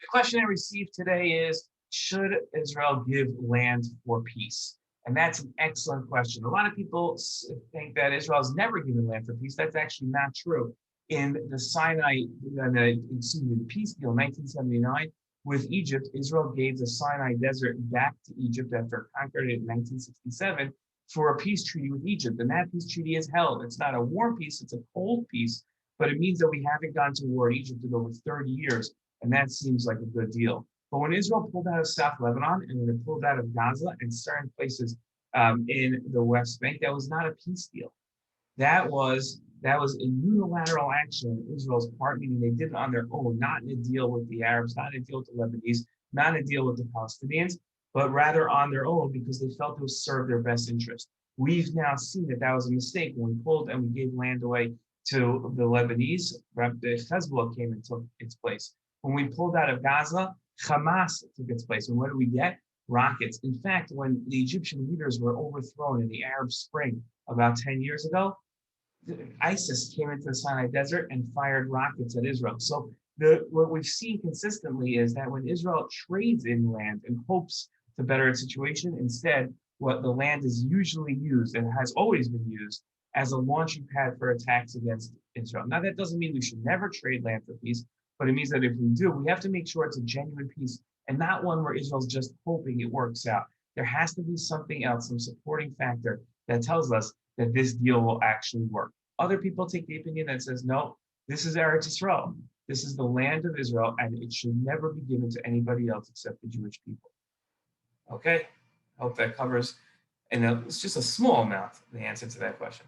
The question I received today is, should Israel give land for peace? And that's an excellent question. A lot of people think that Israel has never given land for peace. That's actually not true. In the the peace deal in 1979 with Egypt, Israel gave the Sinai Desert back to Egypt after conquered it in 1967 for a peace treaty with Egypt. And that peace treaty is held. It's not a war peace, it's a cold peace, but it means that we haven't gone to war in Egypt in over 30 years. And that seems like a good deal. But when Israel pulled out of South Lebanon and when it pulled out of Gaza and certain places in the West Bank, that was not a peace deal. That was a unilateral action on Israel's part, meaning they did it on their own, not in a deal with the Arabs, not in a deal with the Lebanese, not in a deal with the Palestinians, but rather on their own because they felt it would serve their best interest. We've now seen that that was a mistake when we pulled and we gave land away to the Lebanese. Hezbollah came and took its place. When we pulled out of Gaza, Hamas took its place. And what did we get? Rockets. In fact, when the Egyptian leaders were overthrown in the Arab Spring about 10 years ago, ISIS came into the Sinai Desert and fired rockets at Israel. So what we've seen consistently is that when Israel trades in land and hopes to better its situation, instead, what the land is usually used and has always been used as a launching pad for attacks against Israel. Now, that doesn't mean we should never trade land for peace, but it means that if we do, we have to make sure it's a genuine peace and not one where Israel's just hoping it works out. There has to be something else, some supporting factor that tells us that this deal will actually work. Other people take the opinion that says, no, this is Eretz Israel. This is the land of Israel, and it should never be given to anybody else except the Jewish people. Okay, I hope that covers, and it's just a small amount, the answer to that question.